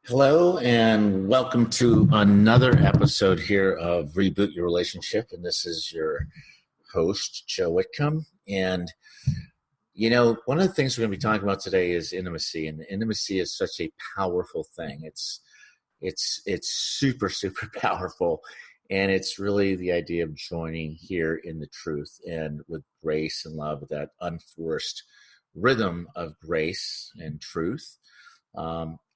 Hello, and welcome to another episode here of Reboot Your Relationship. And this is your host, Joe Whitcomb. And, one of the things we're going to be talking about today is intimacy. And intimacy is such a powerful thing. It's super, super powerful. And it's really the idea of joining here in the truth and with grace and love, that unforced rhythm of grace and truth.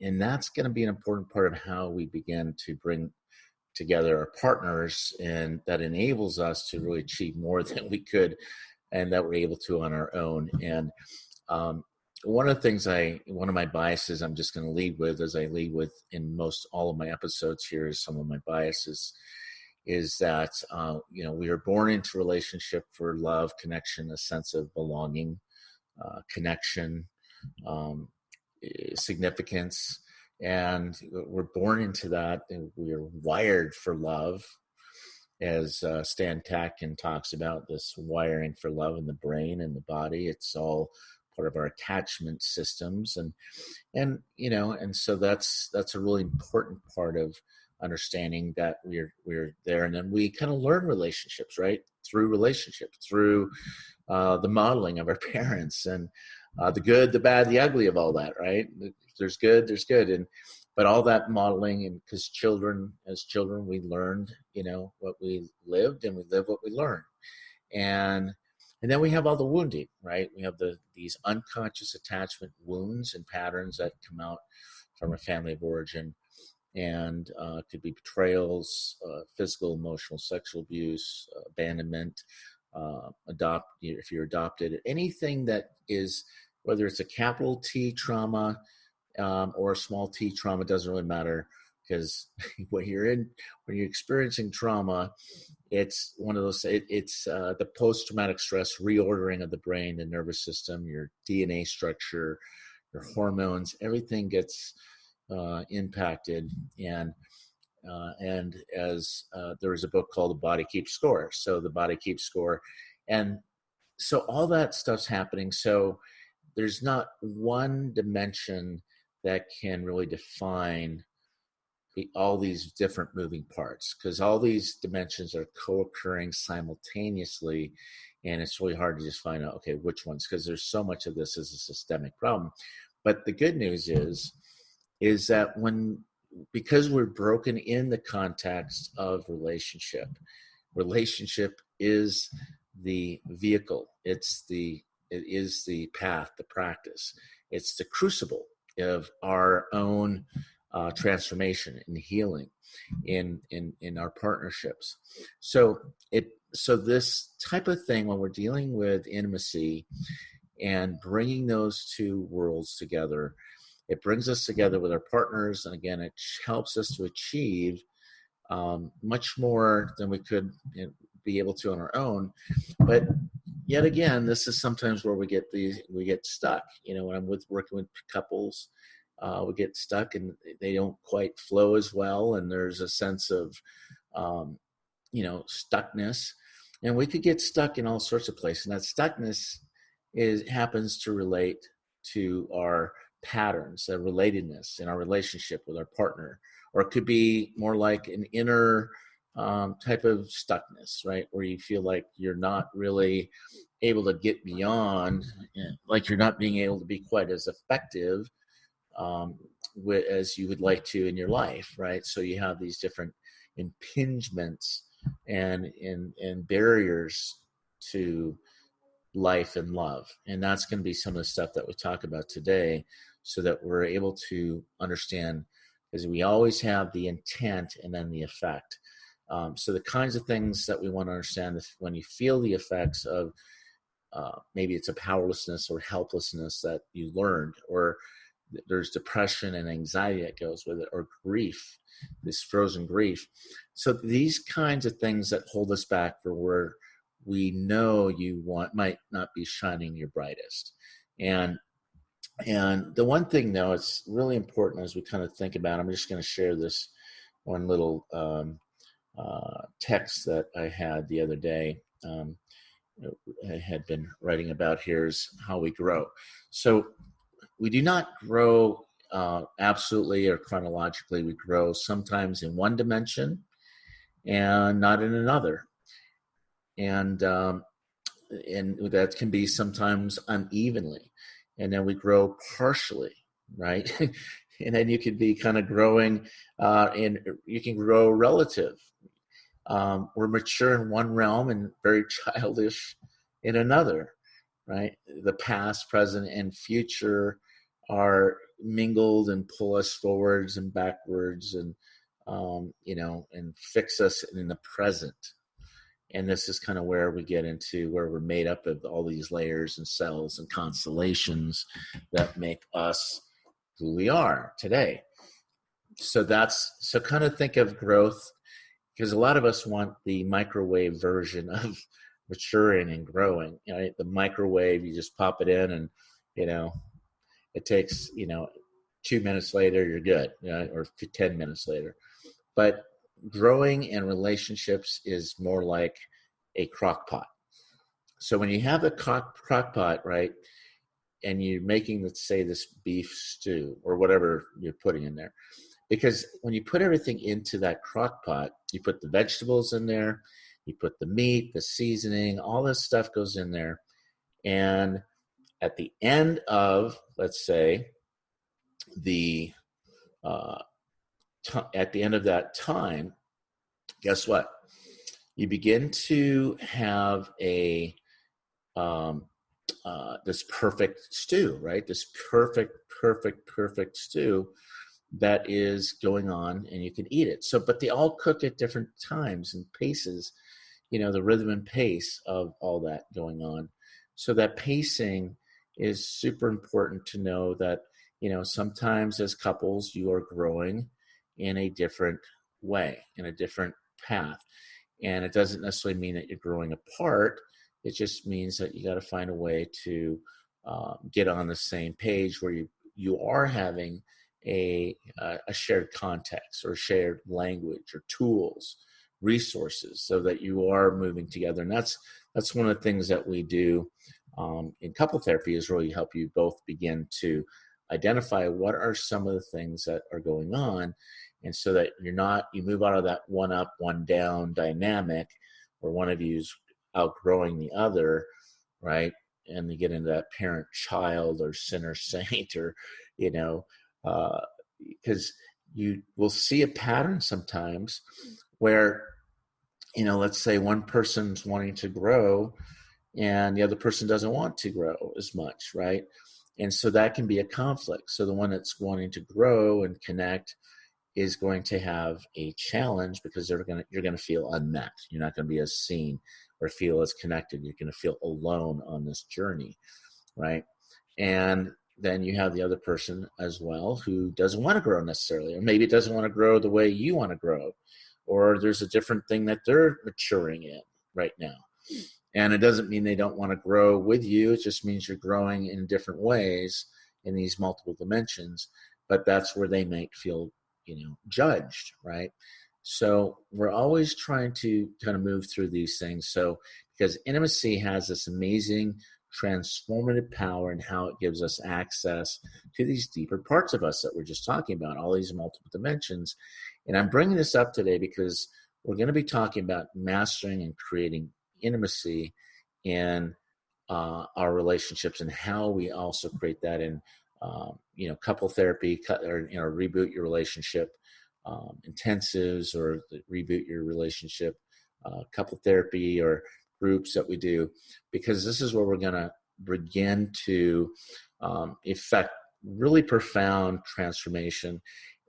And that's going to be an important part of how we begin to bring together our partners, and that enables us to really achieve more than we could and that we're able to on our own. And one of my biases I'm just going to lead with, as I lead with in most all of my episodes here, is some of my biases, is that, we are born into relationship for love, connection, a sense of belonging, connection, significance, and we're born into that, and we are wired for love, as Stan Tatkin talks about this wiring for love in the brain and the body. It's all part of our attachment systems, and so that's a really important part of understanding that we're there. And then we kind of learn relationships, right, through the modeling of our parents, and the good, the bad, the ugly of all that, right? There's good, but all that modeling, and because as children, we learned, what we lived, and we live what we learn. And then we have all the wounding, right? We have these unconscious attachment wounds and patterns that come out from a family of origin, and it could be betrayals, physical, emotional, sexual abuse, abandonment, if you're adopted, anything that is, whether it's a capital T trauma or a small t trauma, doesn't really matter, because when you're experiencing trauma, it's one of those, it's the post-traumatic stress reordering of the brain, the nervous system, your DNA structure, your hormones, everything gets impacted. And as there is a book called The Body Keeps Score. So the body keeps score. And so all that stuff's happening. So there's not one dimension that can really define all these different moving parts, because all these dimensions are co-occurring simultaneously. And it's really hard to just find out, okay, which ones, because there's so much of this is a systemic problem. But the good news is that because we're broken in the context of relationship is the vehicle. It is the path, the practice. It's the crucible of our own transformation and healing in our partnerships. So this type of thing, when we're dealing with intimacy and bringing those two worlds together, it brings us together with our partners, and again, it helps us to achieve much more than we could be able to on our own. But yet again, this is sometimes where we get stuck. When I'm working with couples, we get stuck, and they don't quite flow as well, and there's a sense of stuckness, and we could get stuck in all sorts of places. And that stuckness happens to relate to our patterns, a relatedness in our relationship with our partner, or it could be more like an inner type of stuckness, right, where you feel like you're not really able to get beyond, like you're not being able to be quite as effective as you would like to in your life, right? So you have these different impingements and barriers to life and love. And that's going to be some of the stuff that we talk about today, so that we're able to understand, because we always have the intent and then the effect. So the kinds of things that we want to understand is when you feel the effects of maybe it's a powerlessness or helplessness that you learned, or there's depression and anxiety that goes with it, or grief, this frozen grief. So these kinds of things that hold us back for where we know might not be shining your brightest. And the one thing, though, it's really important as we kind of think about, I'm just going to share this one little text that I had the other day. I had been writing about, here's how we grow. So we do not grow absolutely or chronologically, we grow sometimes in one dimension and not in another. And that can be sometimes unevenly. And then we grow partially, right? And then you could be kind of growing, and you can grow relative. We're mature in one realm and very childish in another, right? The past, present, and future are mingled and pull us forwards and backwards, and and fix us in the present. And this is kind of where we get into where we're made up of all these layers and cells and constellations that make us who we are today. So kind of think of growth, because a lot of us want the microwave version of maturing and growing. The microwave, you just pop it in and, it takes, 2 minutes later, you're good, or 10 minutes later. But growing in relationships is more like a crock pot. So when you have a crock pot, right, and you're making, let's say, this beef stew or whatever you're putting in there, because when you put everything into that crock pot, you put the vegetables in there, you put the meat, the seasoning, all this stuff goes in there. And at the end of, let's say, at the end of that time, guess what? You begin to have this perfect stew, right? This perfect stew that is going on, and you can eat it. So, but they all cook at different times and paces, the rhythm and pace of all that going on. So that pacing is super important to know that, sometimes as couples, you are growing in a different way, in a different path. And it doesn't necessarily mean that you're growing apart. It just means that you got to find a way to get on the same page where you are having a shared context or shared language or tools, resources, so that you are moving together. And that's one of the things that we do in couple therapy, is really help you both begin to identify what are some of the things that are going on. And so that you move out of that one up, one down dynamic where one of you's outgrowing the other, right? And you get into that parent-child or sinner-saint, or, because you will see a pattern sometimes where, let's say one person's wanting to grow and the other person doesn't want to grow as much, right? And so that can be a conflict. So the one that's wanting to grow and connect is going to have a challenge, because you're going to feel unmet. You're not going to be as seen or feel as connected. You're going to feel alone on this journey, right? And then you have the other person as well who doesn't want to grow necessarily, or maybe doesn't want to grow the way you want to grow, or there's a different thing that they're maturing in right now. And it doesn't mean they don't want to grow with you. It just means you're growing in different ways in these multiple dimensions, but that's where they might feel judged, right? So we're always trying to kind of move through these things. So because intimacy has this amazing transformative power in how it gives us access to these deeper parts of us that we're just talking about, all these multiple dimensions. And I'm bringing this up today because we're going to be talking about mastering and creating intimacy in our relationships, and how we also create that in couple therapy, or reboot your relationship intensives, or reboot your relationship couple therapy or groups that we do, because this is where we're going to begin to effect really profound transformation,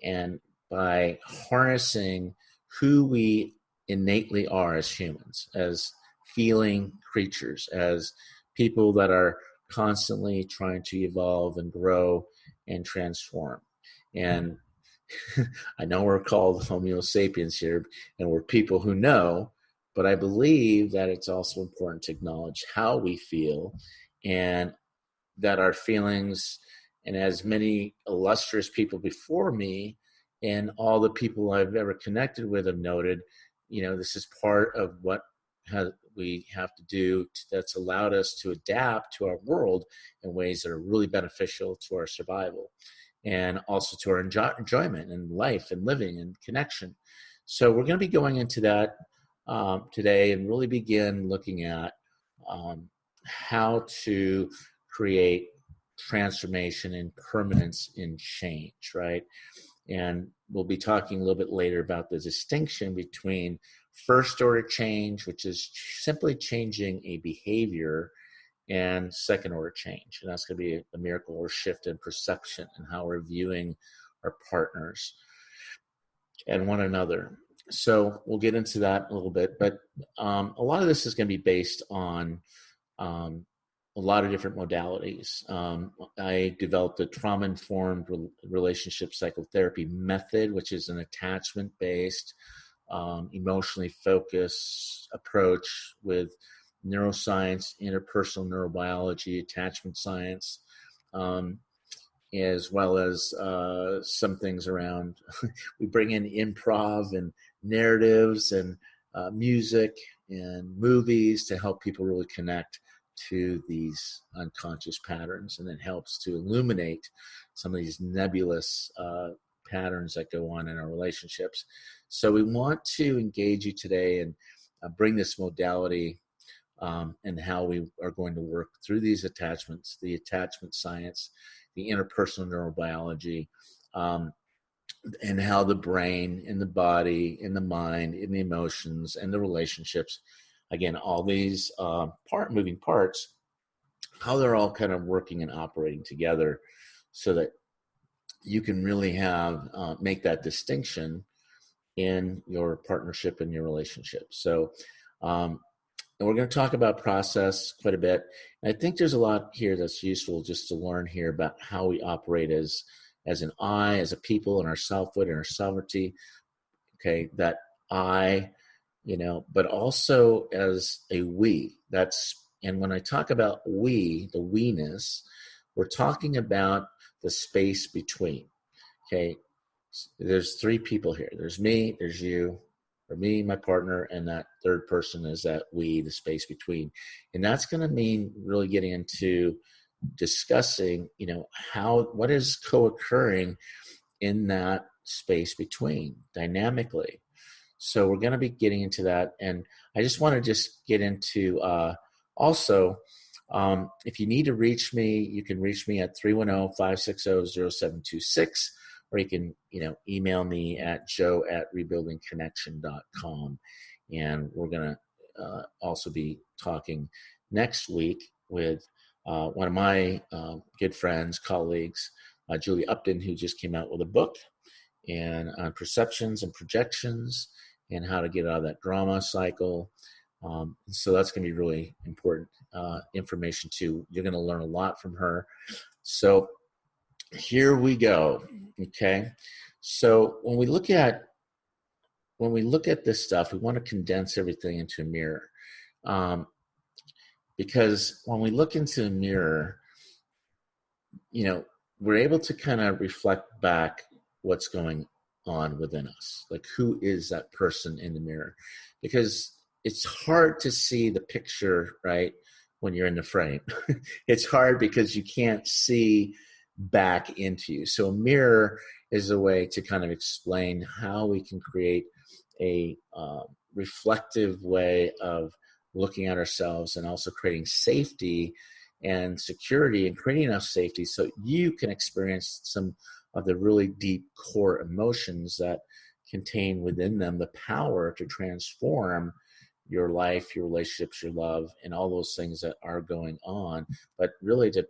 and by harnessing who we innately are as humans, as feeling creatures, as people that are constantly trying to evolve and grow and transform. And I know we're called Homo sapiens here, and we're people who know, but I believe that it's also important to acknowledge how we feel, and that our feelings, and as many illustrious people before me and all the people I've ever connected with have noted, this is part of what we have to do that's allowed us to adapt to our world in ways that are really beneficial to our survival. and also to our enjoyment and life and living and connection. So we're going to be going into that today and really begin looking at how to create transformation and permanence in change, right? And we'll be talking a little bit later about the distinction between first order change, which is simply changing a behavior, and second order change. And that's going to be a miracle or shift in perception and how we're viewing our partners and one another. So we'll get into that a little bit, but a lot of this is going to be based on a lot of different modalities. I developed a trauma-informed relationship psychotherapy method, which is an attachment-based, emotionally focused approach with neuroscience, interpersonal neurobiology, attachment science, as well as some things around. We bring in improv and narratives and music and movies to help people really connect to these unconscious patterns, and it helps to illuminate some of these nebulous patterns that go on in our relationships. So we want to engage you today and bring this modality and how we are going to work through these attachments, the attachment science, the interpersonal neurobiology, and how the brain and the body and the mind and the emotions and the relationships, again, all these moving parts, how they're all kind of working and operating together so that you can really have make that distinction in your partnership and your relationship. So and we're going to talk about process quite a bit. And I think there's a lot here that's useful just to learn here about how we operate as an I, as a people, and our selfhood and our sovereignty. Okay, that I, but also as a we. And when I talk about we, the we-ness, we're talking about the space between. Okay, there's three people here. There's me, there's you, or me, my partner, and that third person is that we, the space between. And that's going to mean really getting into discussing, what is co-occurring in that space between dynamically. So we're going to be getting into that. And I just want to just get into also, if you need to reach me, you can reach me at 310-560-0726. Or you can, email me at joe@rebuildingconnection.com. And we're going to also be talking next week with one of my good friends, colleagues, Julie Upton, who just came out with a book and on perceptions and projections and how to get out of that drama cycle. So that's going to be really important information too. You're going to learn a lot from her. So here we go. Okay. So when we look at this stuff, we want to condense everything into a mirror. Because when we look into a mirror, we're able to kind of reflect back what's going on within us. Like, who is that person in the mirror? Because it's hard to see the picture, right, when you're in the frame. It's hard because you can't see back into you. So a mirror is a way to kind of explain how we can create a reflective way of looking at ourselves, and also creating safety and security, and creating enough safety so you can experience some of the really deep core emotions that contain within them the power to transform your life, your relationships, your love, and all those things that are going on, but really to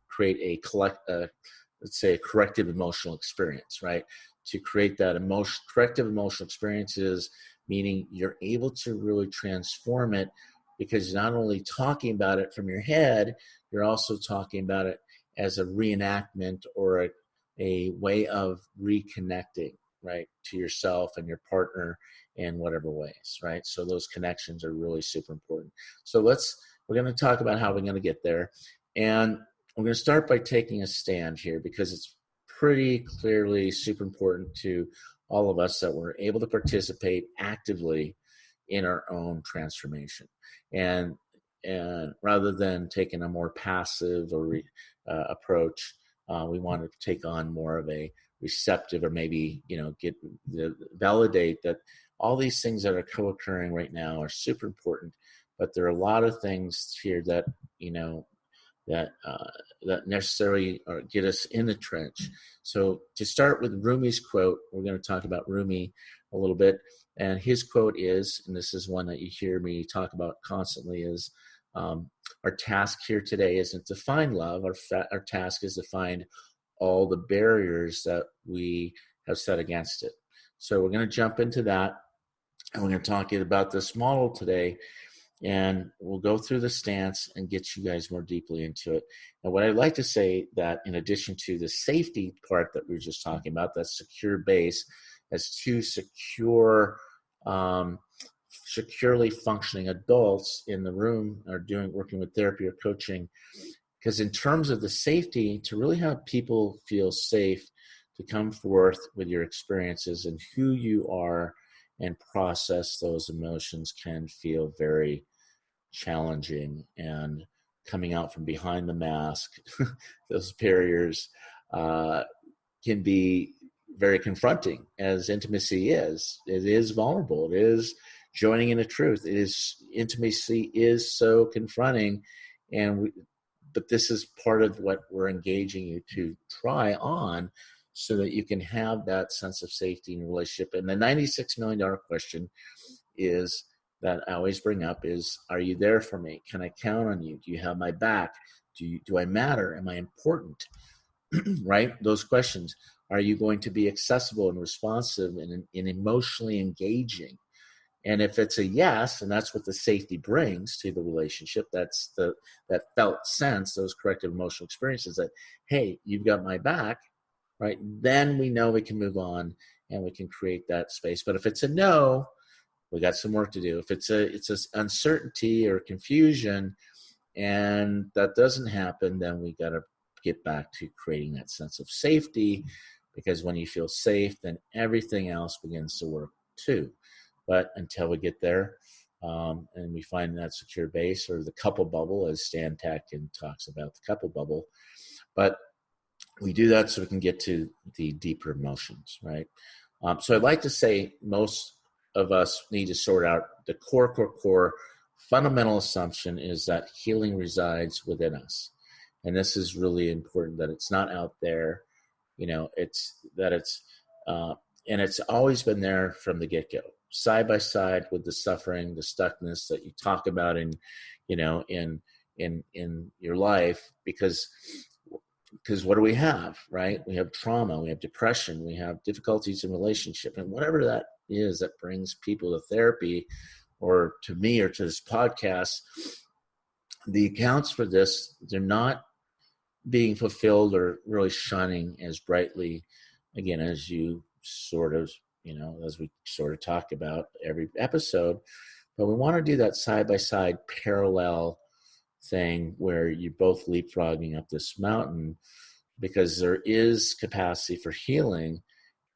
create a let's say a corrective emotional experience, right? To create that corrective emotional experiences, meaning you're able to really transform it, because you're not only talking about it from your head, you're also talking about it as a reenactment or a way of reconnecting, right, to yourself and your partner in whatever ways, right? So those connections are really super important. So we're going to talk about how we're going to get there. And we're going to start by taking a stand here, because it's pretty clearly super important to all of us that we're able to participate actively in our own transformation. And rather than taking a more passive or approach, We want to take on more of a receptive, or maybe, validate that all these things that are co-occurring right now are super important, but there are a lot of things here that, that necessarily get us in the trench. So to start with Rumi's quote, we're going to talk about Rumi a little bit. And his quote is, and this is one that you hear me talk about constantly, is our task here today isn't to find love. Our task is to find all the barriers that we have set against it. So we're going to jump into that, and we're going to talk about this model today, and we'll go through the stance and get you guys more deeply into it. And what I'd like to say, that in addition to the safety part that we were just talking about, that secure base, as two securely functioning adults in the room are working with therapy or coaching. Because in terms of the safety, to really have people feel safe to come forth with your experiences and who you are and process those emotions can feel very challenging. And coming out from behind the mask, those barriers can be very confronting, as intimacy is. It is vulnerable. It is joining in a truth. Intimacy is so confronting, but this is part of what we're engaging you to try on, so that you can have that sense of safety in your relationship. And the $96 million question is, that I always bring up, is, are you there for me? Can I count on you? Do you have my back? Do I matter? Am I important? Right? Those questions. Are you going to be accessible and responsive and emotionally engaging? And if it's a yes, and that's what the safety brings to the relationship, that's that felt sense, those corrective emotional experiences, that, hey, you've got my back, right? Then we know we can move on and we can create that space. But if it's a no, we got some work to do. If it's a uncertainty or confusion, and that doesn't happen, then we got to get back to creating that sense of safety, because when you feel safe, then everything else begins to work too. But until we get there, and we find that secure base, or the couple bubble, as Stan Tatkin talks about, the couple bubble, but we do that so we can get to the deeper emotions, right? So I'd like to say most of us need to sort out the core fundamental assumption is that healing resides within us. And this is really important, that it's not out there, and it's always been there from the get-go, side by side with the suffering, the stuckness that you talk about in your life, because what do we have, right? We have trauma, we have depression, we have difficulties in relationship, and whatever that is that brings people to therapy, or to me, or to this podcast, the accounts for this, they're not being fulfilled or really shining as brightly, again, as you sort of, as we sort of talk about every episode. But we want to do that side-by-side parallel thing where you're both leapfrogging up this mountain, because there is capacity for healing,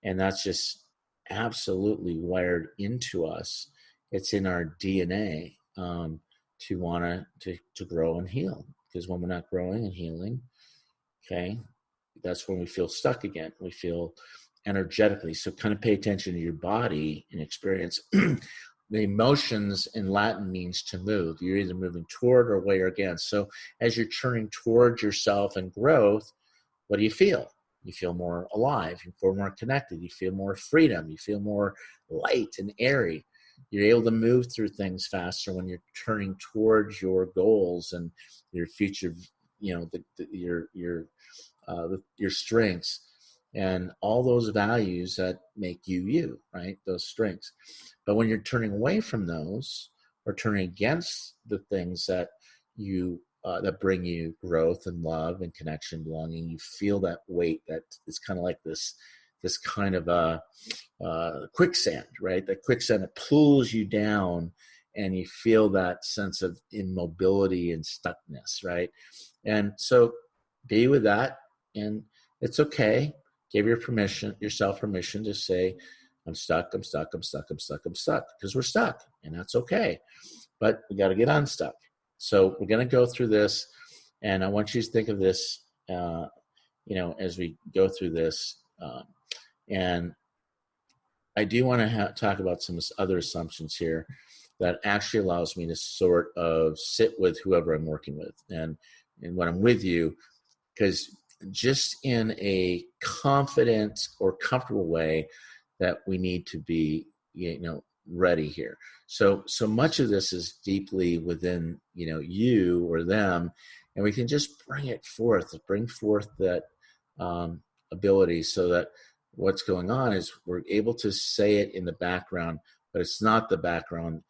and that's just absolutely wired into us. It's in our DNA to want to grow and heal, because when we're not growing and healing, okay, that's when we feel stuck again. We feel energetically. So kind of pay attention to your body and experience. The emotions in Latin means to move. You're either moving toward or away or against. So as you're turning towards yourself and growth, what do you feel? You feel more alive. You feel more connected. You feel more freedom. You feel more light and airy. You're able to move through things faster when you're turning towards your goals and your future, your strengths and all those values that make you, right? Those strengths. But when you're turning away from those, or turning against the things that that bring you growth and love and connection, belonging, you feel that weight that is kind of like this kind of quicksand, right? That quicksand that pulls you down, and you feel that sense of immobility and stuckness, right? And so be with that, and it's okay. Give yourself permission to say, I'm stuck, because we're stuck, and that's okay. But we got to get unstuck. So we're going to go through this, and I want you to think of this as we go through this. And I do want to talk about some other assumptions here that actually allows me to sort of sit with whoever I'm working with and when I'm with you, because just in a confident or comfortable way that we need to be, ready here. So much of this is deeply within, you or them, and we can just bring forth that ability so that what's going on is we're able to say it in the background, but it's not the background,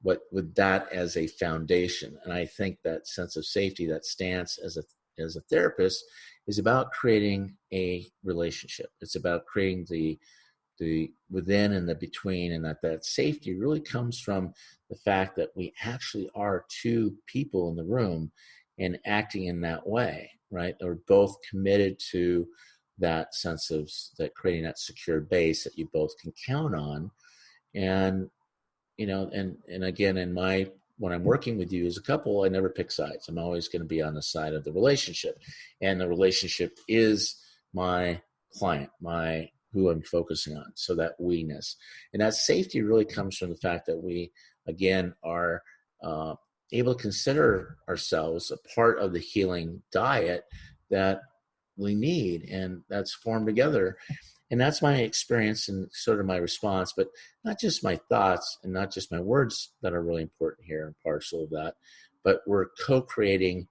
but with that as a foundation. And I think that sense of safety, that stance as a therapist, is about creating a relationship. It's about creating the within and the between, and that safety really comes from the fact that we actually are two people in the room and acting in that way, right? We're both committed to that sense of that creating that secure base that you both can count on. And and again, when I'm working with you as a couple, I never pick sides. I'm always going to be on the side of the relationship, and the relationship is my client, who I'm focusing on. So that we-ness and that safety really comes from the fact that we, again, are able to consider ourselves a part of the healing diet that we need, and that's formed together. And that's my experience and sort of my response, but not just my thoughts and not just my words that are really important here and partial of that, but we're co-creating,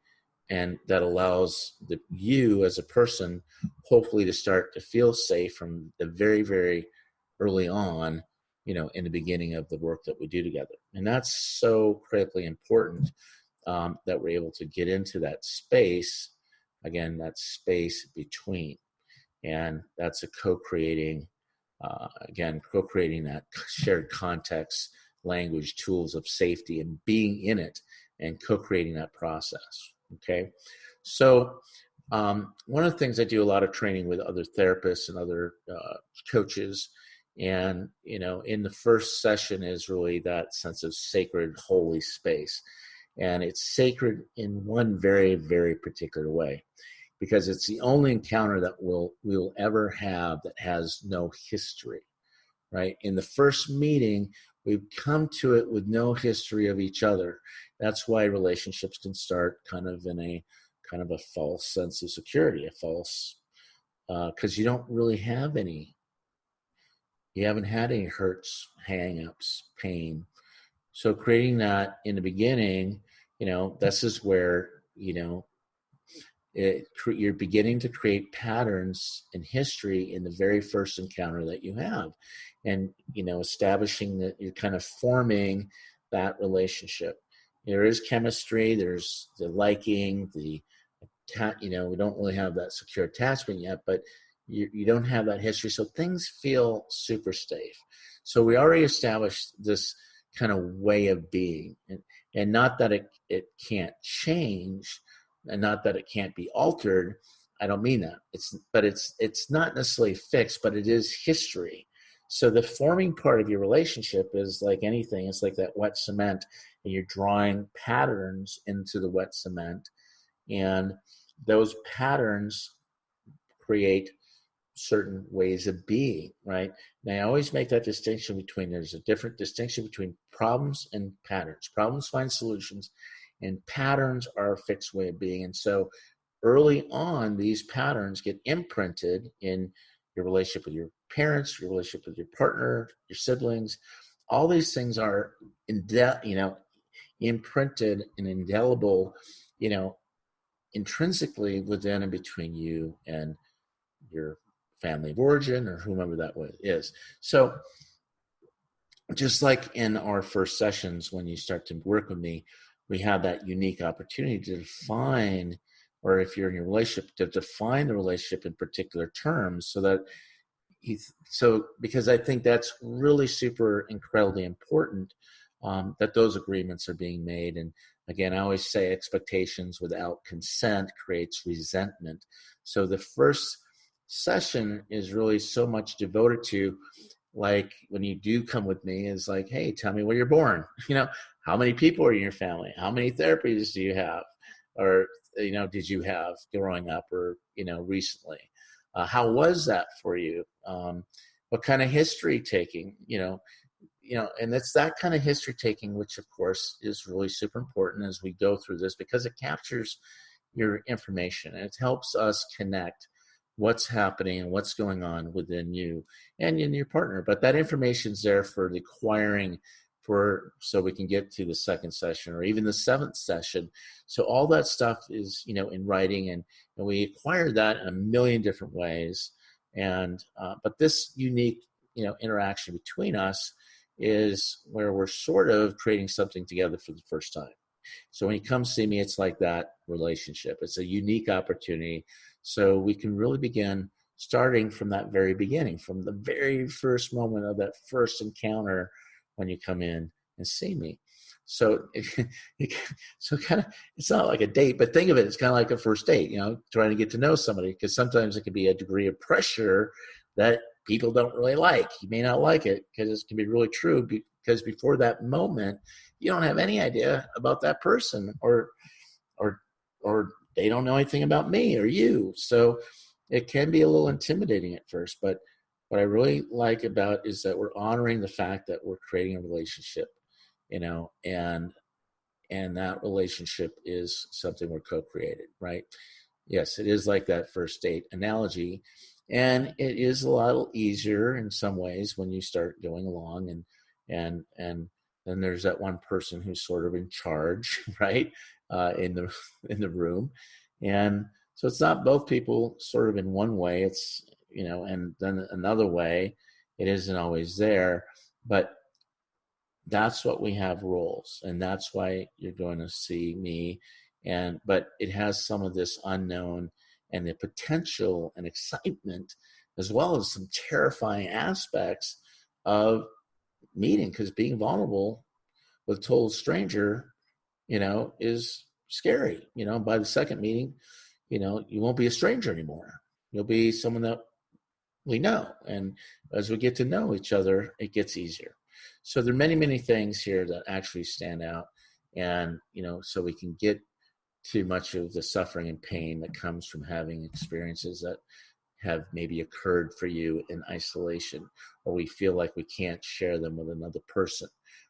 and that allows you as a person, hopefully, to start to feel safe from the very, very early on, in the beginning of the work that we do together. And that's so critically important, that we're able to get into that space, again, that space between. And that's a co-creating that shared context, language, tools of safety, and being in it and co-creating that process. Okay. So one of the things I do a lot of training with other therapists and other coaches, and, in the first session is really that sense of sacred, holy space. And it's sacred in one very, very particular way, because it's the only encounter that we'll ever have that has no history, right? In the first meeting, we've come to it with no history of each other. That's why relationships can start kind of in a false sense of security, because you don't really have you haven't had any hurts, hang-ups, pain. So creating that in the beginning, this is where, you're beginning to create patterns in history in the very first encounter that you have, and establishing that you're kind of forming that relationship. There is chemistry, there's the liking, we don't really have that secure attachment yet, but you don't have that history, so things feel super safe. So we already established this kind of way of being, and not that it can't change, and not that it can't be altered. I don't mean that. It's not necessarily fixed, but it is history. So the forming part of your relationship is like anything. It's like that wet cement, and you're drawing patterns into the wet cement, and those patterns create certain ways of being, right? And I always make that distinction there's a different distinction between problems and patterns. Problems find solutions, and patterns are a fixed way of being. And so early on, these patterns get imprinted in your relationship with your parents, your relationship with your partner, your siblings. All these things are imprinted and indelible, intrinsically within and between you and your family of origin or whomever that is. So just like in our first sessions, when you start to work with me, we have that unique opportunity to define, or if you're in a relationship, to define the relationship in particular terms, so that because I think that's really super incredibly important, that those agreements are being made. And again, I always say expectations without consent creates resentment. So the first session is really so much devoted to, like, when you do come with me, is like, hey, tell me where you're born. How many people are in your family? How many therapies do you have? Or did you have growing up or, recently? How was that for you? What kind of history taking, and it's that kind of history taking, which of course is really super important as we go through this, because it captures your information and it helps us connect what's happening and what's going on within you and in your partner. But that information's there for the acquiring, so we can get to the second session or even the seventh session. So all that stuff is, in writing, and we acquire that in a million different ways. And but this unique, interaction between us is where we're sort of creating something together for the first time. So when you come see me, it's like that relationship. It's a unique opportunity. So we can really begin starting from that very beginning, from the very first moment of that first encounter when you come in and see me. So, it's not like a date, but think of it, it's kind of like a first date, trying to get to know somebody, because sometimes it can be a degree of pressure that people don't really like. You may not like it because it can be really true, because before that moment, you don't have any idea about that person, or they don't know anything about me or you. So it can be a little intimidating at first, but what I really like about is that we're honoring the fact that we're creating a relationship, and that relationship is something we're co-created, right? Yes, it is like that first date analogy, and it is a lot easier in some ways when you start going along, and then there's that one person who's sort of in charge, right, in the room, and so it's not both people sort of in one way. It's and then another way, it isn't always there, but that's what we have roles, and that's why you're going to see me. But it has some of this unknown and the potential and excitement, as well as some terrifying aspects of meeting, because being vulnerable with a total stranger, is scary. By the second meeting, you won't be a stranger anymore. You'll be someone that we know. And as we get to know each other, it gets easier. So there are many, many things here that actually stand out. And, so we can get to much of the suffering and pain that comes from having experiences that have maybe occurred for you in isolation, or we feel like we can't share them with another person,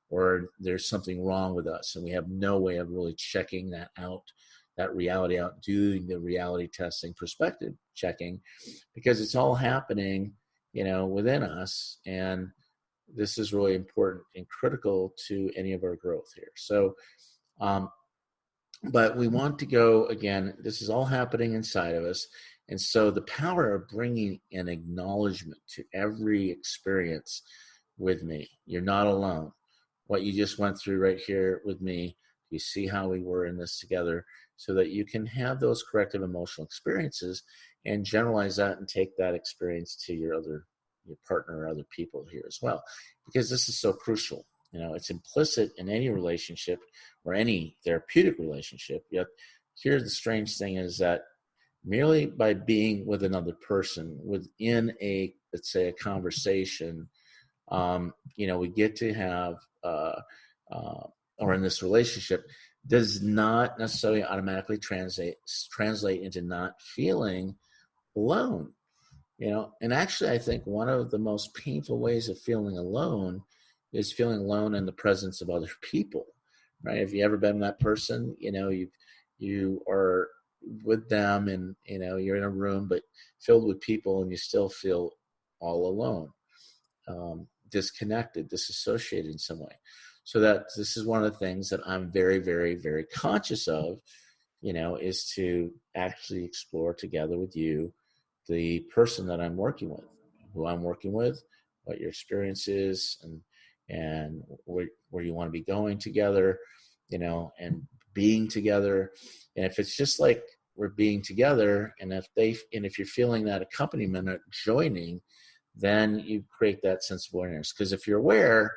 or there's something wrong with us and we have no way of really checking that reality out, doing the reality testing, perspective checking, because it's all happening, within us. And this is really important and critical to any of our growth here. So, but we want to go, again, this is all happening inside of us. And so the power of bringing an acknowledgement to every experience with me, you're not alone. What you just went through right here with me, you see how we were in this together, so that you can have those corrective emotional experiences and generalize that and take that experience to your partner or other people here as well, because this is so crucial. It's implicit in any relationship or any therapeutic relationship. Yet here the strange thing is that merely by being with another person within let's say a conversation, we get to have, or in this relationship, does not necessarily automatically translate into not feeling alone. And actually, I think one of the most painful ways of feeling alone is feeling alone in the presence of other people, right? Have you ever been that person? You are with them, and you're in a room but filled with people, and you still feel all alone, disconnected, disassociated in some way. So that this is one of the things that I'm very, very, very conscious of, is to actually explore together with you the person that I'm working with, who I'm working with, what your experience is, and where you want to be going together, and being together. And if it's just like we're being together, and if you're feeling that accompaniment or joining, then you create that sense of awareness. Because if you're aware,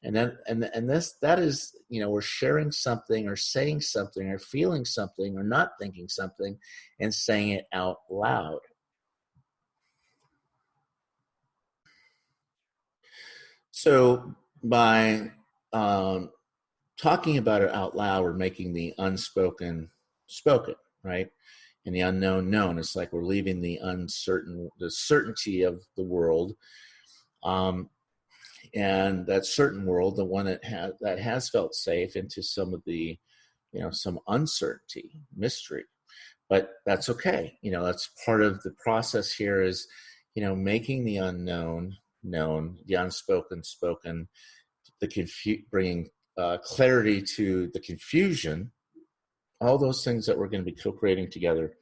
that is, we're sharing something or saying something or feeling something or not thinking something and saying it out loud. So by talking about it out loud, we're making the unspoken spoken, right? And the unknown known. It's like we're leaving the certainty of the world, and that certain world, the one that has felt safe, into some of the, some uncertainty, mystery. But that's okay. That's part of the process here is, making the unknown known, the unspoken spoken, bringing clarity to the confusion, all those things that we're going to be co-creating together.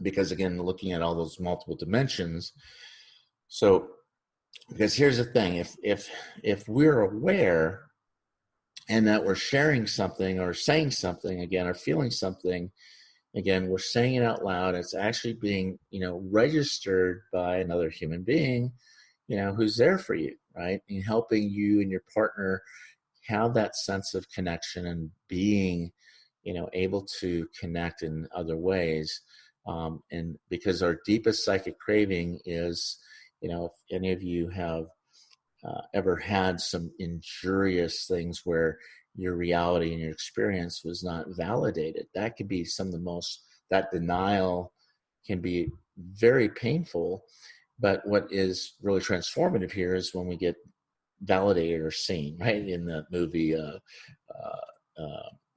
Because again, looking at all those multiple dimensions. So, because here's the thing, if we're aware and that we're sharing something or saying something again, or feeling something, again, we're saying it out loud. It's actually being, registered by another human being, who's there for you, right? And helping you and your partner have that sense of connection and being, able to connect in other ways. And because our deepest psychic craving is, if any of you have ever had some injurious things where your reality and your experience was not validated, that could be some of the most, that denial can be very painful. But what is really transformative here is when we get validated or seen, right? In the movie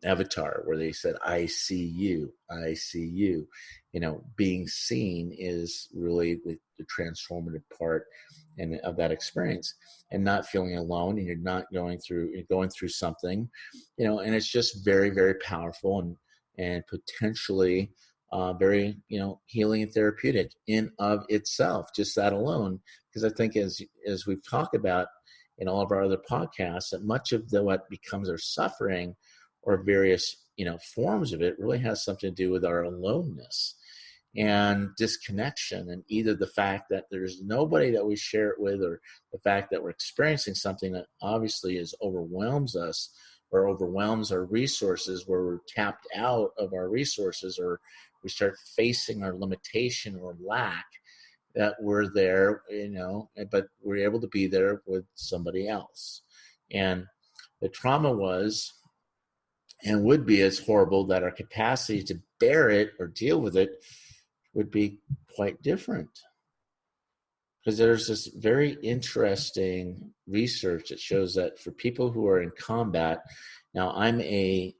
Avatar, where they said, I see you, I see you. Being seen is really the transformative part and of that experience, and not feeling alone, and you're going through something, and it's just very, very powerful and potentially very, healing and therapeutic in of itself, just that alone. Because I think as we've talked about in all of our other podcasts, that much of what becomes our suffering or various, forms of it really has something to do with our aloneness and disconnection, and either the fact that there's nobody that we share it with, or the fact that we're experiencing something that obviously overwhelms us or overwhelms our resources, where we're tapped out of our resources, or we start facing our limitation or lack, that we're there, but we're able to be there with somebody else. And the trauma was and would be as horrible, that our capacity to bear it or deal with it would be quite different. Because there's this very interesting research that shows that for people who are in combat, now I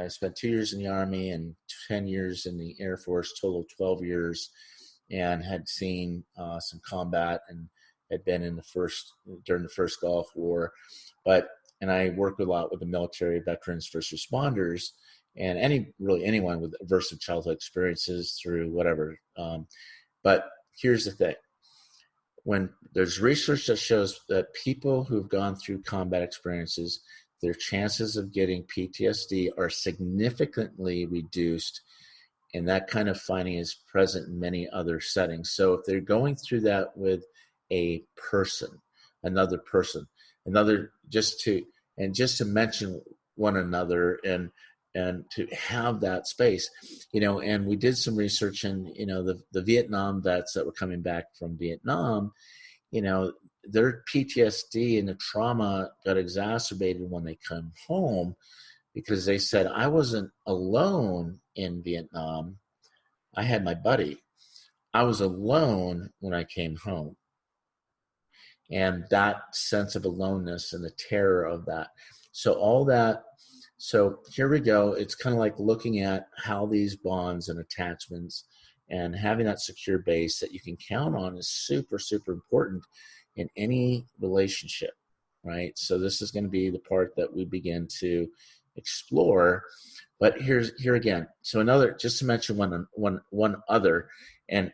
spent 2 years in the Army and 10 years in the Air Force, total 12 years, and had seen some combat and had been during the first Gulf War. And I work a lot with the military, veterans, first responders, and anyone with aversive childhood experiences through whatever. But here's the thing. When there's research that shows that people who've gone through combat experiences, their chances of getting PTSD are significantly reduced, and that kind of finding is present in many other settings. So if they're going through that with a person, another person, just to mention one another, and to have that space, and we did some research in, the Vietnam vets that were coming back from Vietnam, their PTSD and the trauma got exacerbated when they come home, because they said, I wasn't alone in Vietnam. I had my buddy. I was alone when I came home. And that sense of aloneness and the terror of that. So here we go. It's kind of like looking at how these bonds and attachments and having that secure base that you can count on is super, super important in any relationship, right? So this is going to be the part that we begin to explore. But here again. So just to mention one other, and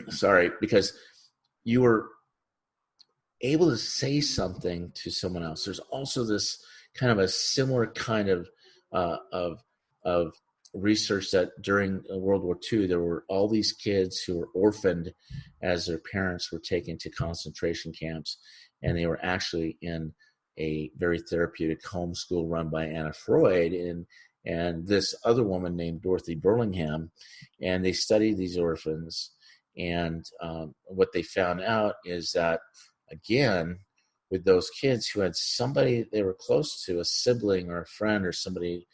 sorry, because you were able to say something to someone else. There's also this kind of a similar kind of research that during World War II, there were all these kids who were orphaned as their parents were taken to concentration camps, and they were actually in a very therapeutic homeschool run by Anna Freud and this other woman named Dorothy Burlingham, and they studied these orphans, and what they found out is that, again, with those kids who had somebody they were close to, a sibling or a friend or somebody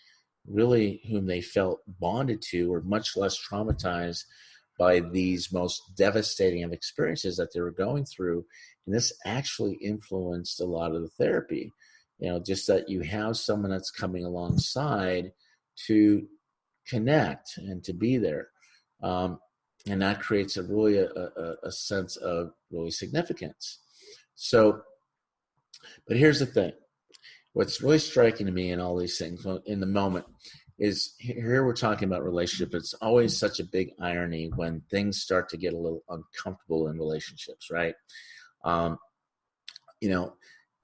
really whom they felt bonded to or much less traumatized by these most devastating of experiences that they were going through. And this actually influenced a lot of the therapy, just that you have someone that's coming alongside to connect and to be there. And that creates a sense of really significance. So, but here's the thing. What's really striking to me in all these things in the moment is here we're talking about relationship. It's always such a big irony when things start to get a little uncomfortable in relationships, right?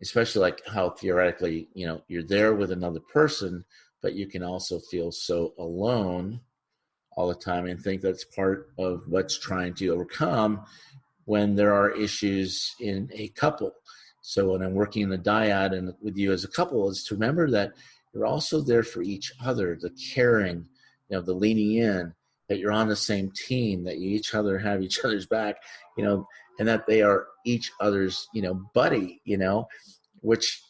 Especially like how theoretically, you're there with another person, but you can also feel so alone all the time and think that's part of what's trying to overcome when there are issues in a couple. So when I'm working in the dyad and with you as a couple, is to remember that you're also there for each other, the caring, the leaning in, that you're on the same team, that you each other have each other's back, and that they are each other's, buddy, which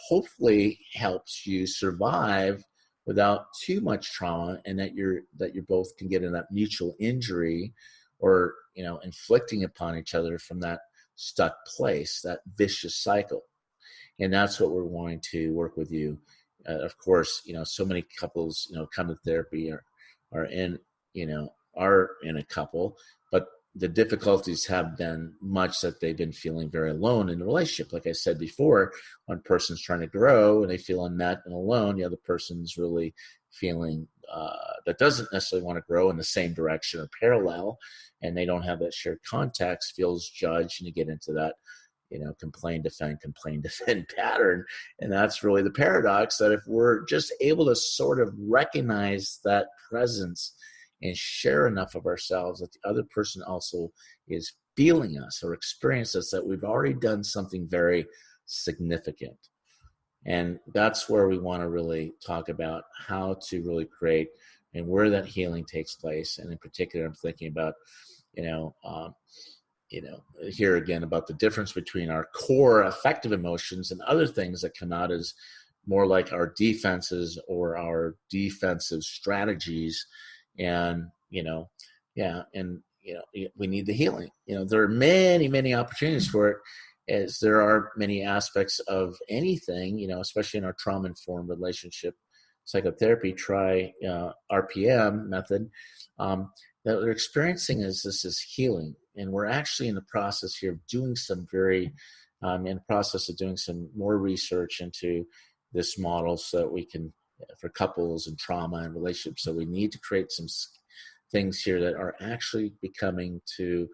hopefully helps you survive without too much trauma, and that you both can get in that mutual injury or, inflicting upon each other from that stuck place, that vicious cycle. And that's what we're wanting to work with you. Of course, so many couples, come to therapy are in a couple, but the difficulties have been much that they've been feeling very alone in the relationship. Like I said before, one person's trying to grow and they feel unmet and alone, the other person's really feeling that doesn't necessarily want to grow in the same direction or parallel, and they don't have that shared context, feels judged, and you get into that complain, defend pattern. And that's really the paradox, that if we're just able to sort of recognize that presence and share enough of ourselves that the other person also is feeling us or experience us, that we've already done something very significant. And that's where we want to really talk about how to really create and where that healing takes place. And in particular, I'm thinking about, here again about the difference between our core affective emotions and other things that come out as more like our defenses or our defensive strategies. And, we need the healing. There are many, many opportunities for it, as there are many aspects of anything, especially in our trauma-informed relationship psychotherapy, try RPM method, that they're experiencing is this is healing. And we're actually in the process here of doing some more research into this model so that we can, for couples and trauma and relationships. So we need to create some things here that are actually becoming to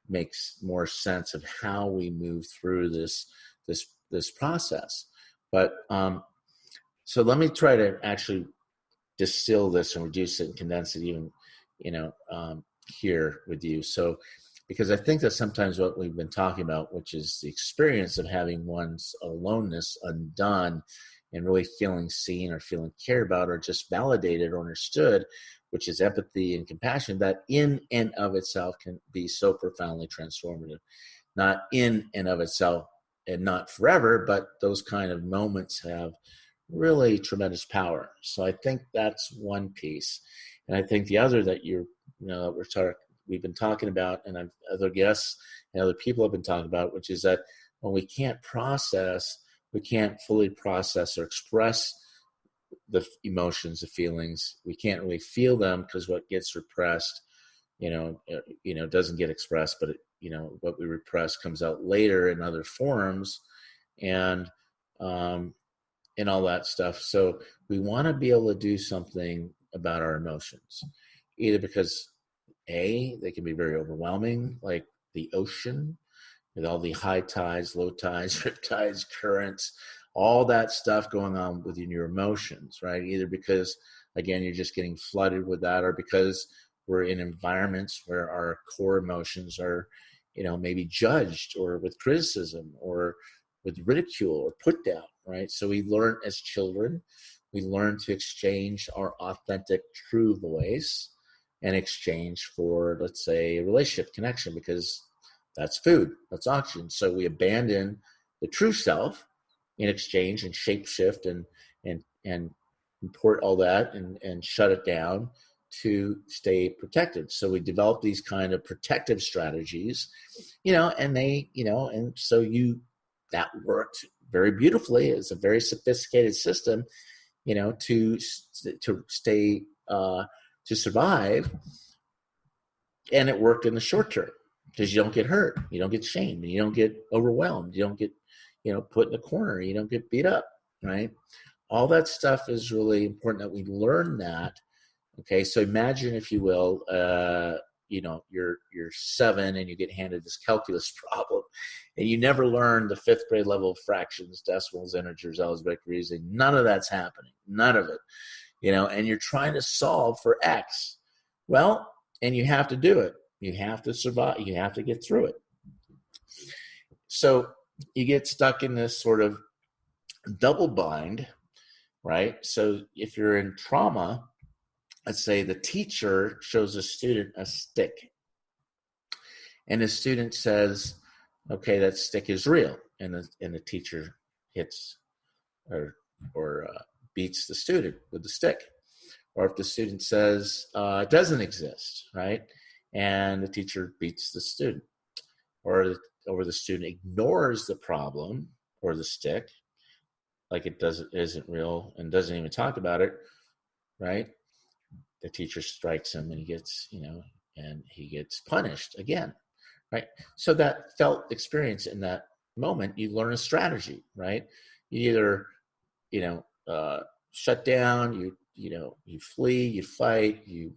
make more sense of how we move through this process. But so let me try to actually distill this and reduce it and condense it even, here with you. So, because I think that sometimes what we've been talking about, which is the experience of having one's aloneness undone and really feeling seen or feeling cared about or just validated or understood, which is empathy and compassion, that in and of itself can be so profoundly transformative. Not in and of itself and not forever, but those kind of moments have really tremendous power. So I think that's one piece. And I think the other that we've been talking about, and other guests and other people have been talking about, which is that when we can't fully process or express the emotions, the feelings, we can't really feel them, because what gets repressed, doesn't get expressed, but what we repress comes out later in other forms, and all that stuff. So we want to be able to do something about our emotions, either because they can be very overwhelming, like the ocean with all the high tides, low tides, rip tides, currents, all that stuff going on within your emotions, right? Either because, again, you're just getting flooded with that, or because we're in environments where our core emotions are, maybe judged or with criticism or with ridicule or put down, right? So we learn as children, we learn to exchange our authentic, true voice in exchange for, let's say, a relationship connection, because that's food, that's oxygen. So we abandon the true self in exchange and shape shift and import all that and shut it down to stay protected. So we developed these kind of protective strategies, and so that worked very beautifully. It's a very sophisticated system, to stay, to survive. And it worked in the short term because you don't get hurt, you don't get shamed, you don't get overwhelmed, you don't get, put in a corner, you don't get beat up, right? All that stuff is really important that we learn that. Okay, so imagine, if you will, you're 7 and you get handed this calculus problem, and you never learned the 5th grade level of fractions, decimals, integers, algebraic reasoning. None of that's happening. None of it. And you're trying to solve for X. Well, and you have to do it. You have to survive. You have to get through it. So you get stuck in this sort of double bind, right? So if you're in trauma, let's say the teacher shows a student a stick, and the student says, okay, that stick is real. And the teacher hits or beats the student with the stick. Or if the student says it doesn't exist, right? And the teacher beats the student. Or the student ignores the problem or the stick, like it isn't real and doesn't even talk about it, right? The teacher strikes him and he gets punished again, right? So that felt experience in that moment, you learn a strategy, right? You either, shut down, you flee, you fight, you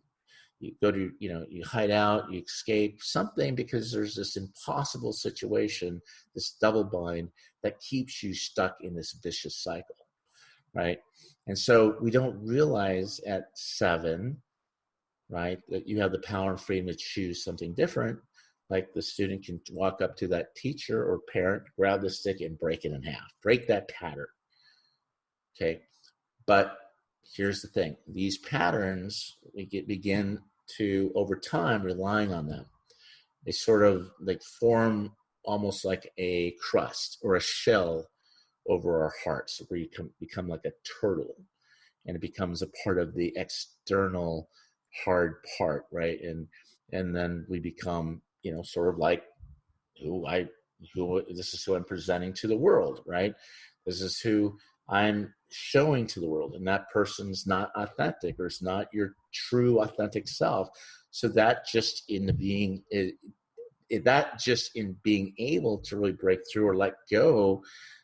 go to, you hide out, you escape something, because there's this impossible situation, this double bind that keeps you stuck in this vicious cycle, right? And so we don't realize at 7, right, that you have the power and freedom to choose something different. Like the student can walk up to that teacher or parent, grab the stick and break it in half, break that pattern. Okay. But here's the thing. These patterns, begin to, over time, relying on them. They sort of like form almost like a crust or a shell over our hearts, where you become like a turtle, and it becomes a part of the external hard part, right? And then we become, sort of like this is who I'm presenting to the world, right? This is who I'm showing to the world, and that person's not authentic, or it's not your true authentic self. So that just in being able to really break through or let go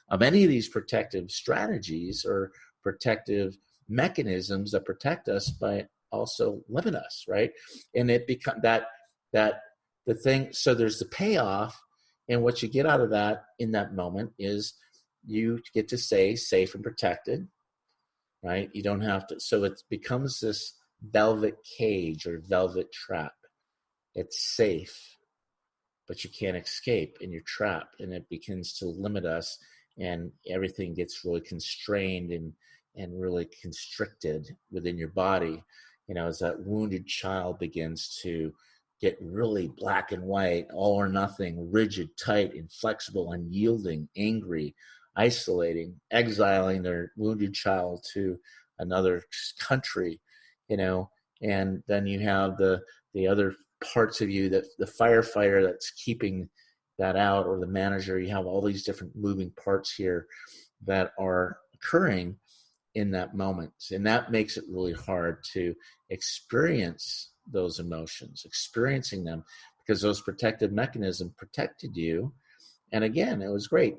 of any of these protective strategies or protective mechanisms that protect us but also limit us, right? And it become that the thing. So there's the payoff, and what you get out of that in that moment is you get to stay safe and protected, right? You don't have to. So it becomes this velvet cage or velvet trap. It's safe, but you can't escape, and you're trapped, and it begins to limit us, and everything gets really constrained and really constricted within your body. As that wounded child begins to get really black and white, all or nothing, rigid, tight, inflexible, unyielding, angry, isolating, exiling their wounded child to another country, and then you have the other parts of you, that the firefighter that's keeping that out, or the manager. You have all these different moving parts here that are occurring in that moment, and that makes it really hard to experience those emotions, experiencing them, because those protective mechanisms protected you. And again, it was great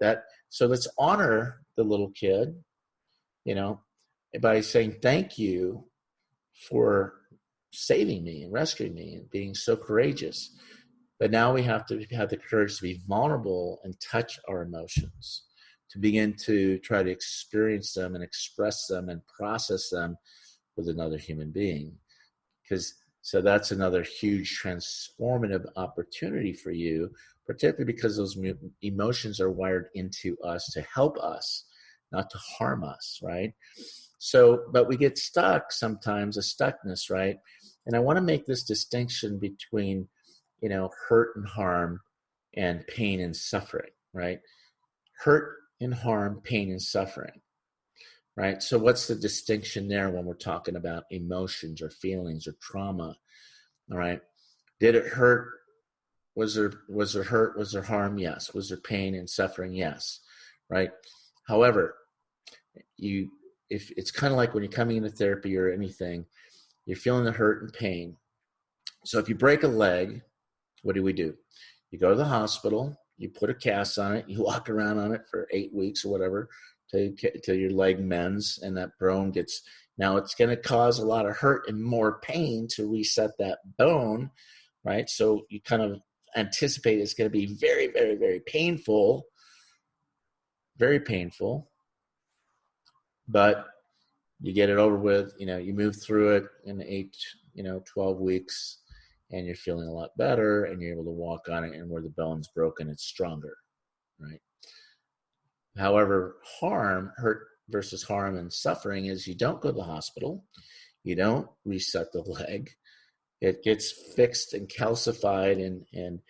so let's honor the little kid, by saying thank you for saving me and rescuing me and being so courageous. But now we have to have the courage to be vulnerable and touch our emotions, to begin to try to experience them and express them and process them with another human being. So that's another huge transformative opportunity for you, particularly because those emotions are wired into us to help us, not to harm us, right? So, but we get stuck sometimes, a stuckness, right? And I want to make this distinction between, hurt and harm and pain and suffering, right? Hurt and harm, pain and suffering. right? So what's the distinction there when we're talking about emotions or feelings or trauma? All right. Did it hurt? Was there hurt? Was there harm? Yes. Was there pain and suffering? Yes. Right. However, if it's kind of like when you're coming into therapy or anything, you're feeling the hurt and pain. So if you break a leg, what do? You go to the hospital, you put a cast on it, you walk around on it for 8 weeks or whatever till your leg mends and that bone gets. Now it's going to cause a lot of hurt and more pain to reset that bone, right? So you kind of anticipate it's going to be very, very, very painful, but you get it over with, you move through it in 12 weeks and you're feeling a lot better and you're able to walk on it, and where the bone's broken, it's stronger, right? However, hurt versus harm and suffering is you don't go to the hospital, you don't reset the leg, it gets fixed and calcified and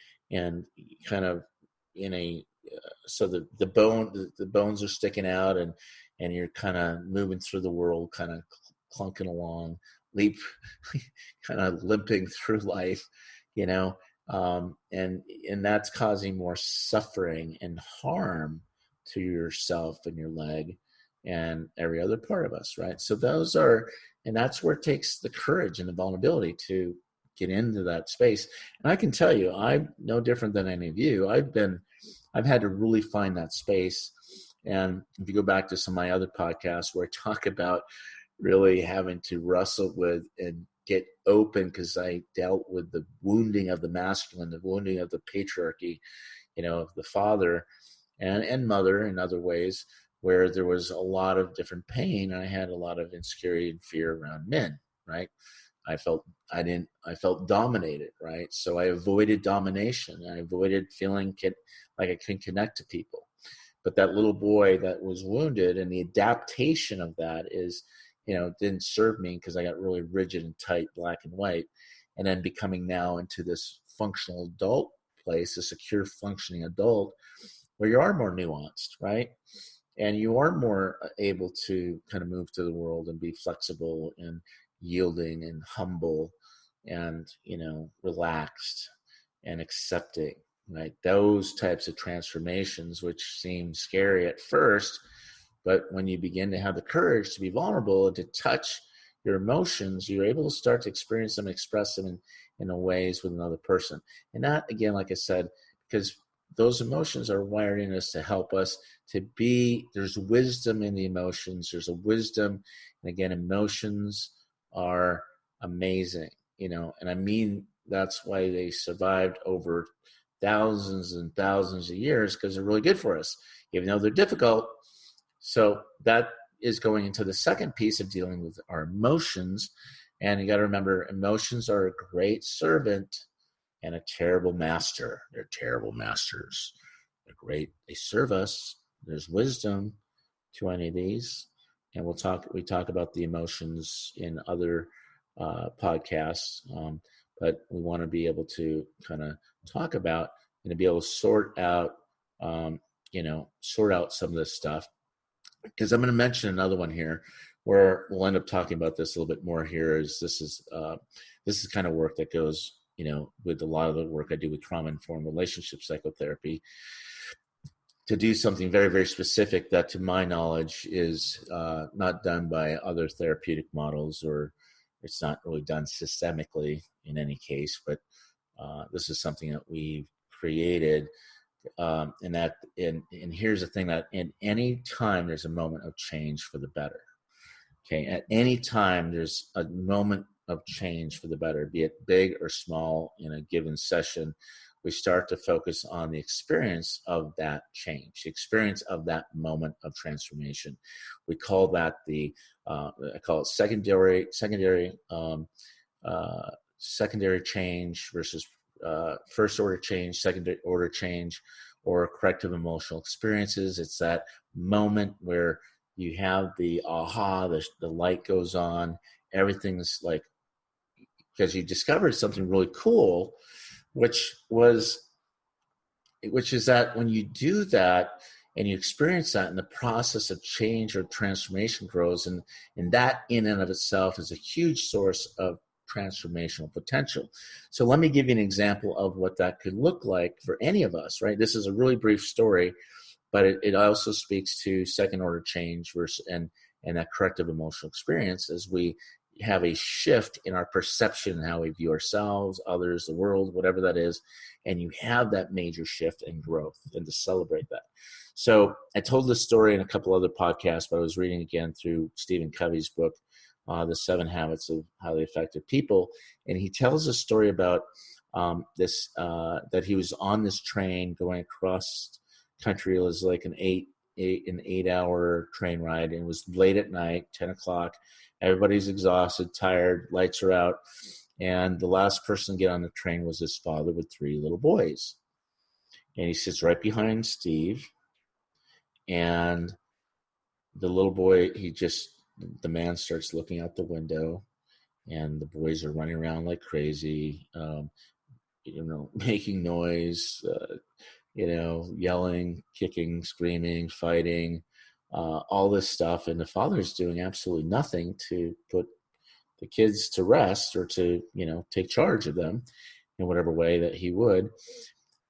kind of in a so the bones are sticking out and you're kind of moving through the world, kind of clunking along, kind of limping through life, and that's causing more suffering and harm to yourself and your leg and every other part of us, right? So that's where it takes the courage and the vulnerability to get into that space. And I can tell you, I'm no different than any of you. I've had to really find that space. And if you go back to some of my other podcasts where I talk about really having to wrestle with and get open, because I dealt with the wounding of the masculine, the wounding of the patriarchy, of the father and mother in other ways, where there was a lot of different pain. I had a lot of insecurity and fear around men, right? I felt dominated, right? So I avoided domination. I avoided feeling like I couldn't connect to people. But that little boy that was wounded, and the adaptation of that is, didn't serve me, because I got really rigid and tight, black and white, and then becoming now into this functional adult place, a secure functioning adult, where you are more nuanced, right? And you are more able to kind of move to the world and be flexible and yielding and humble and, relaxed and accepting, right? Those types of transformations, which seem scary at first, but when you begin to have the courage to be vulnerable and to touch your emotions, you're able to start to experience them, express them in a ways with another person. And that, again, like I said, because those emotions are wired in us to help us to be, there's wisdom in the emotions. There's a wisdom. And again, emotions are amazing, and I mean, that's why they survived over thousands and thousands of years, because they're really good for us, even though they're difficult. So that is going into the second piece of dealing with our emotions. And you got to remember, emotions are a great servant and a terrible master. They're terrible masters. They're great. They serve us. There's wisdom to any of these. And we talk about the emotions in other podcasts. But we want to be able to kind of talk about and to be able to sort out some of this stuff. Because I'm going to mention another one here where we'll end up talking about this a little bit more here. This is kind of work that goes, with a lot of the work I do with trauma-informed relationship psychotherapy, to do something very, very specific that, to my knowledge, is not done by other therapeutic models, or it's not really done systemically in any case. But this is something that we've created. And here's the thing, that in any time there's a moment of change for the better. Okay, at any time there's a moment of change for the better, be it big or small in a given session, we start to focus on the experience of that change, the experience of that moment of transformation. We call that I call it secondary change versus first order change, second order change, or corrective emotional experiences. It's that moment where you have the aha, the light goes on, everything's like, because you discovered something really cool, which is that when you do that, and you experience that, and the process of change or transformation grows, and that in and of itself is a huge source of transformational potential. So let me give you an example of what that could look like for any of us, right? This is a really brief story, but it also speaks to second order change versus and that corrective emotional experience as we have a shift in our perception and how we view ourselves, others, the world, whatever that is, and you have that major shift and growth, and to celebrate that. So I told this story in a couple other podcasts, but I was reading again through Stephen Covey's book, The 7 Habits of Highly Effective People, and he tells a story about that he was on this train going across country. It was like an 8-hour train ride, and it was late at night, 10 o'clock. Everybody's exhausted, tired, lights are out, and the last person to get on the train was his father with 3 little boys. And he sits right behind Steve, and the little boy, the man starts looking out the window, and the boys are running around like crazy, making noise, yelling, kicking, screaming, fighting, all this stuff. And the father's doing absolutely nothing to put the kids to rest or to, take charge of them in whatever way that he would.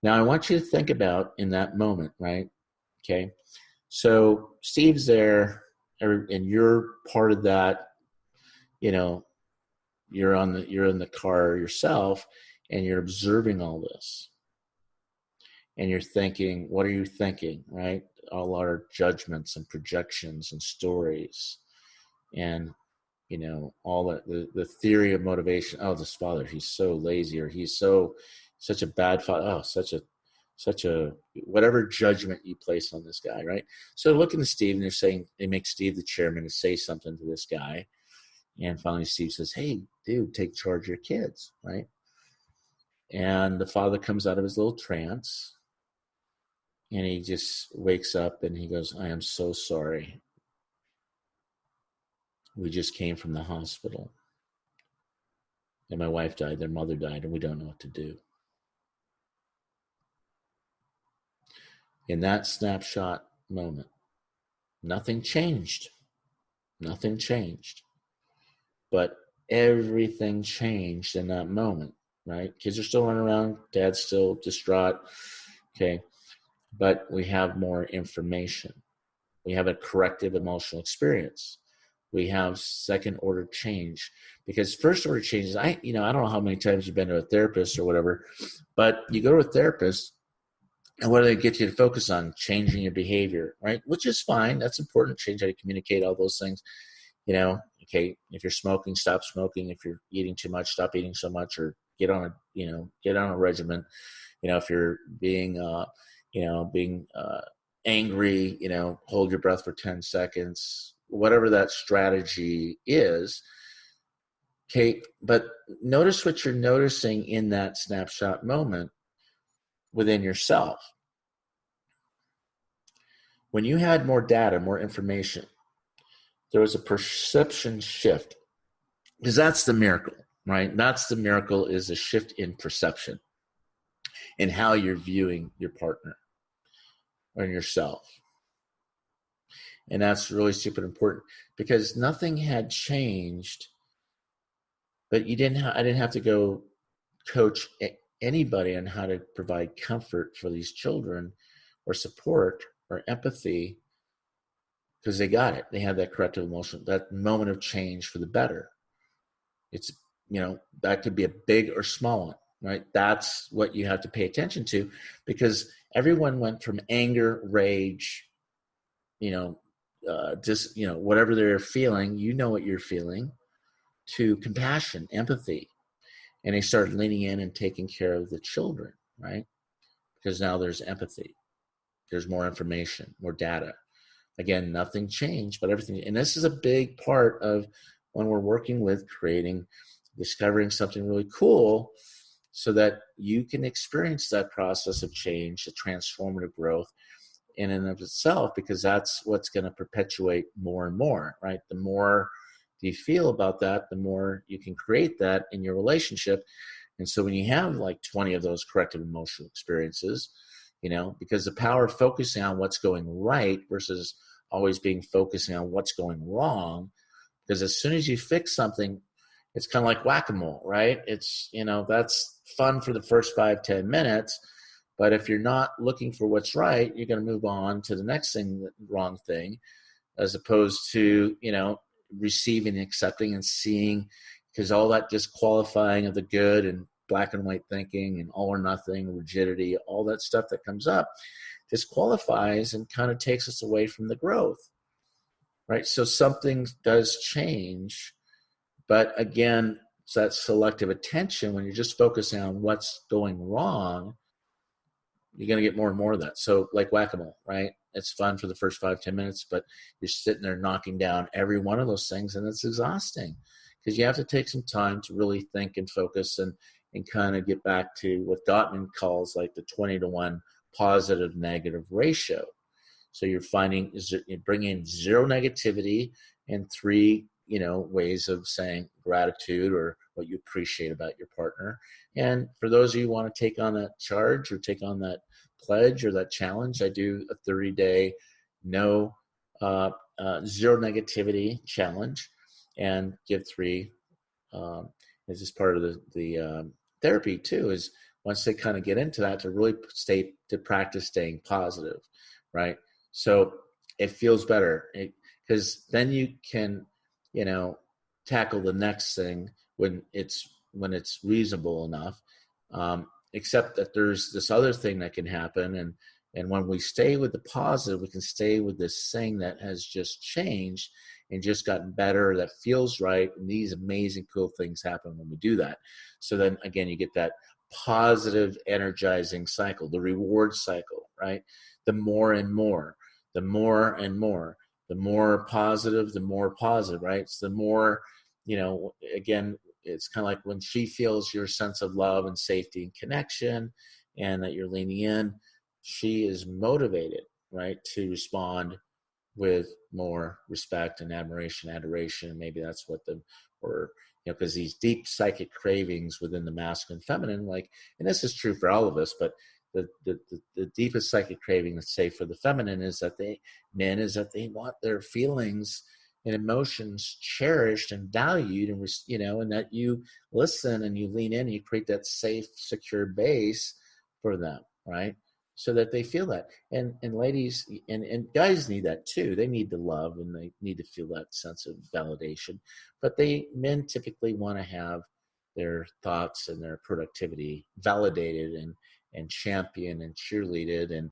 Now, I want you to think about in that moment, right? Okay. So Steve's there, and you're part of that, you're in the car yourself, and you're observing all this. And you're thinking, what are you thinking, right? All our judgments and projections and stories, and all that, the theory of motivation. Oh, this father, he's so lazy, or he's such a bad father. Oh, such a whatever judgment you place on this guy, right? So looking at Steve, and they make Steve the chairman to say something to this guy, and finally Steve says, "Hey, dude, take charge of your kids," right? And the father comes out of his little trance. And he just wakes up and he goes, "I am so sorry. We just came from the hospital. And my wife died, their mother died, and we don't know what to do." In that snapshot moment, nothing changed. Nothing changed. But everything changed in that moment, right? Kids are still running around. Dad's still distraught. Okay. But we have more information. We have a corrective emotional experience. We have second order change, because first order change is, I don't know how many times you've been to a therapist or whatever, but you go to a therapist, and what do they get you to focus on? Changing your behavior, right? Which is fine. That's important. Change how you communicate, all those things. Okay, if you're smoking, stop smoking. If you're eating too much, stop eating so much, or get on a regimen. If you're being angry, hold your breath for 10 seconds, whatever that strategy is. Okay, but notice what you're noticing in that snapshot moment within yourself. When you had more data, more information, there was a perception shift, because that's the miracle, right? That's the miracle, is a shift in perception in how you're viewing your partner or yourself. And that's really super important, because nothing had changed, but I didn't have to go coach anybody on how to provide comfort for these children or support or empathy, because they got it. They had that corrective emotion, that moment of change for the better. It's, that could be a big or small one, right? That's what you have to pay attention to, because everyone went from anger, rage, whatever they're feeling, what you're feeling, to compassion, empathy. And they started leaning in and taking care of the children, right? Because now there's empathy. There's more information, more data. Again, nothing changed, but everything. And this is a big part of when we're working with discovering something really cool, so that you can experience that process of change, the transformative growth in and of itself, because that's what's going to perpetuate more and more, right? The more you feel about that, the more you can create that in your relationship. And so when you have like 20 of those corrective emotional experiences, because the power of focusing on what's going right versus always being focusing on what's going wrong. Because as soon as you fix something, it's kind of like whack-a-mole, right? It's, that's fun for the first 5-10 minutes. But if you're not looking for what's right, you're going to move on to the next thing, wrong thing, as opposed to, receiving, accepting, and seeing, because all that disqualifying of the good and black and white thinking and all or nothing, rigidity, all that stuff that comes up disqualifies and kind of takes us away from the growth, right? So something does change, but again, it's that selective attention. When you're just focusing on what's going wrong, you're going to get more and more of that. So like whack-a-mole, right? It's fun for the first 5-10 minutes, but you're sitting there knocking down every one of those things, and it's exhausting because you have to take some time to really think and focus and kind of get back to what Gottman calls like the 20-to-1 positive negative ratio. So you're bringing zero negativity and 3, ways of saying gratitude or what you appreciate about your partner. And for those of you who want to take on that charge or take on that pledge or that challenge, I do a 30-day zero negativity challenge and give 3 as just part of the therapy too, is once they kind of get into that, to really practice staying positive, right? So it feels better because then you can, tackle the next thing when it's reasonable enough. Except that there's this other thing that can happen, and when we stay with the positive, we can stay with this thing that has just changed and just gotten better, that feels right, and these amazing cool things happen when we do that. So then again, you get that positive energizing cycle, the reward cycle, right? The more and more, the more and more, the more positive, right? It's the more, again, it's kind of like when she feels your sense of love and safety and connection and that you're leaning in, she is motivated, right, to respond with more respect and admiration, adoration. Maybe that's what because these deep psychic cravings within the masculine and feminine, like, and this is true for all of us, but the deepest psychic craving, let's say for the feminine, is that they want their feelings and emotions cherished and valued, and and that you listen and you lean in and you create that safe, secure base for them, right? So that they feel that. And ladies and guys need that too. They need the love and they need to feel that sense of validation. But men typically want to have their thoughts and their productivity validated and championed and cheerleaded. And